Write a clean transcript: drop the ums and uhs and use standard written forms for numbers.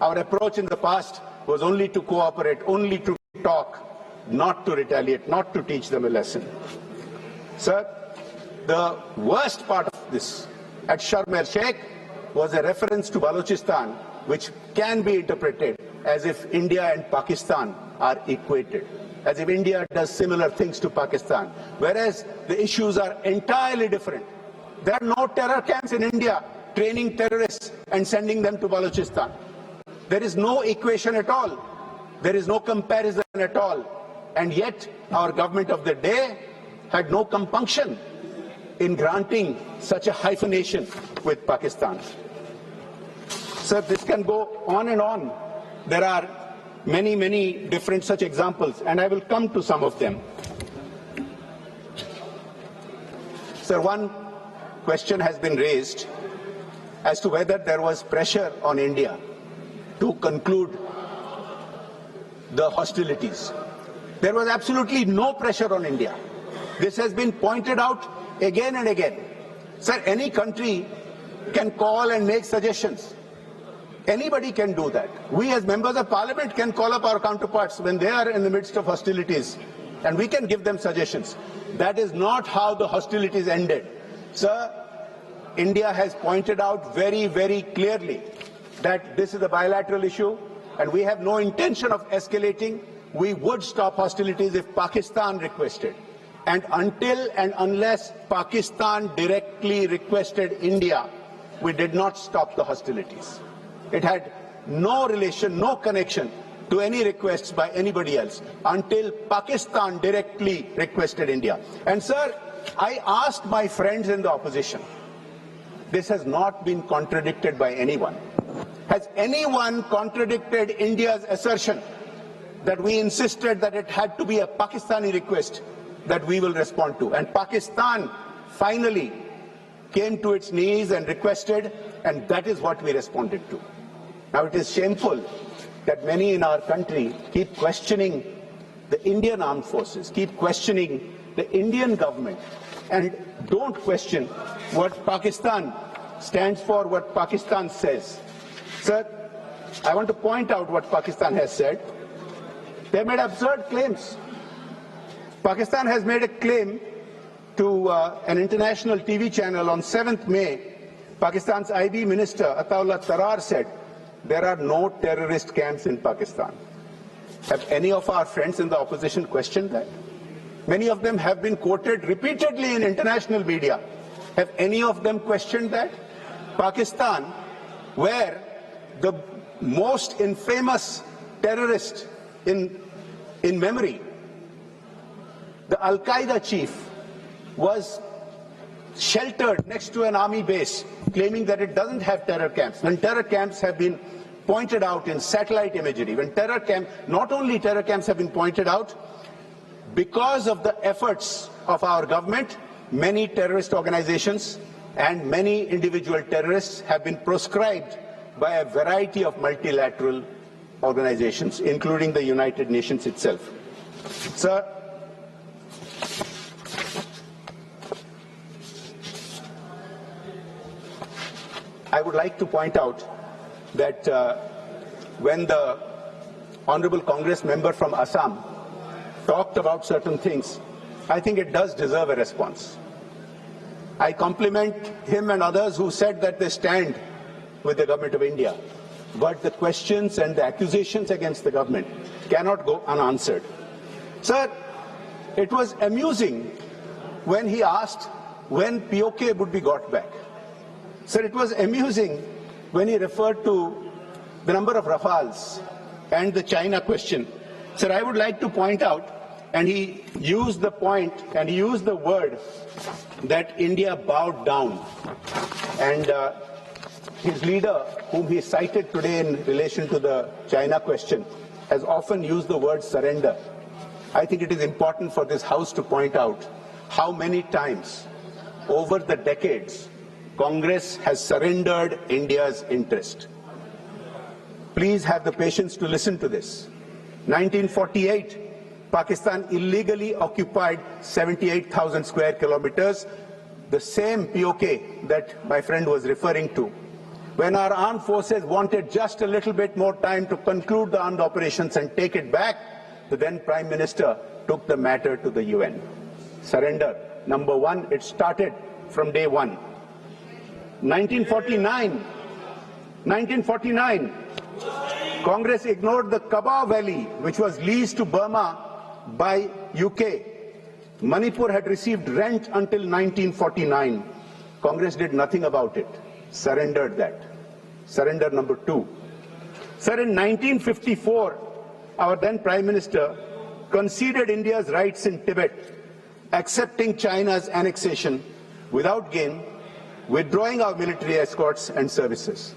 Our approach in the past was only to cooperate, only to talk, not to retaliate, not to teach them a lesson. Sir, the worst part of this at Sharm el-Sheikh was a reference to Balochistan, which can be interpreted as if India and Pakistan are equated, as if India does similar things to Pakistan, whereas the issues are entirely different. There are no terror camps in India training terrorists and sending them to Balochistan. There is no equation at all. There is no comparison at all. And yet, our government of the day had no compunction in granting such a hyphenation with Pakistan. Sir, this can go on and on. There are many, many different such examples, and I will come to some of them. Sir, one question has been raised as to whether there was pressure on India to conclude the hostilities. There was absolutely no pressure on India. This has been pointed out again and again. Sir, any country can call and make suggestions. Anybody can do that. We as members of parliament can call up our counterparts when they are in the midst of hostilities, and we can give them suggestions. That is not how the hostilities ended. Sir, India has pointed out very, very clearly that this is a bilateral issue and we have no intention of escalating. We would stop hostilities if Pakistan requested. And until and unless Pakistan directly requested India, we did not stop the hostilities. It had no relation, no connection to any requests by anybody else until Pakistan directly requested India. And sir, I asked my friends in the opposition, this has not been contradicted by anyone. Has anyone contradicted India's assertion that we insisted that it had to be a Pakistani request that we will respond to? And Pakistan finally came to its knees and requested, and that is what we responded to. Now it is shameful that many in our country keep questioning the Indian armed forces, keep questioning the Indian government, and don't question what Pakistan stands for, what Pakistan says. Sir, I want to point out what Pakistan has said. They made absurd claims. Pakistan has made a claim to an international TV channel on 7th May. Pakistan's IB Minister Ataullah Tarar said, there are no terrorist camps in Pakistan. Have any of our friends in the opposition questioned that? Many of them have been quoted repeatedly in international media. Have any of them questioned that? Pakistan, where the most infamous terrorist in memory, the Al-Qaeda chief, was sheltered next to an army base, claiming that it doesn't have terror camps. When terror camps have been pointed out in satellite imagery, when not only terror camps have been pointed out, because of the efforts of our government, many terrorist organizations and many individual terrorists have been proscribed by a variety of multilateral organizations, including the United Nations itself. Sir, I would like to point out that when the Honorable Congress member from Assam talked about certain things, I think it does deserve a response. I compliment him and others who said that they stand with the government of India. But the questions and the accusations against the government cannot go unanswered. Sir, it was amusing when he asked when POK would be got back. Sir, it was amusing when he referred to the number of Rafales and the China question. Sir, I would like to point out, and he used the point and he used the word that India bowed down. And his leader, whom he cited today in relation to the China question, has often used the word surrender. I think it is important for this House to point out how many times over the decades Congress has surrendered India's interest. Please have the patience to listen to this. 1948, Pakistan illegally occupied 78,000 square kilometers, the same POK that my friend was referring to. when our armed forces wanted just a little bit more time to conclude the armed operations and take it back, the then Prime Minister took the matter to the UN. Surrender, number one, it started from day one. 1949, Congress ignored the Kabah Valley, which was leased to Burma by UK. Manipur had received rent until 1949. Congress did nothing about it, surrendered that. Surrender number two. Sir, in 1954, our then Prime Minister conceded India's rights in Tibet, accepting China's annexation without gain, withdrawing our military escorts and services.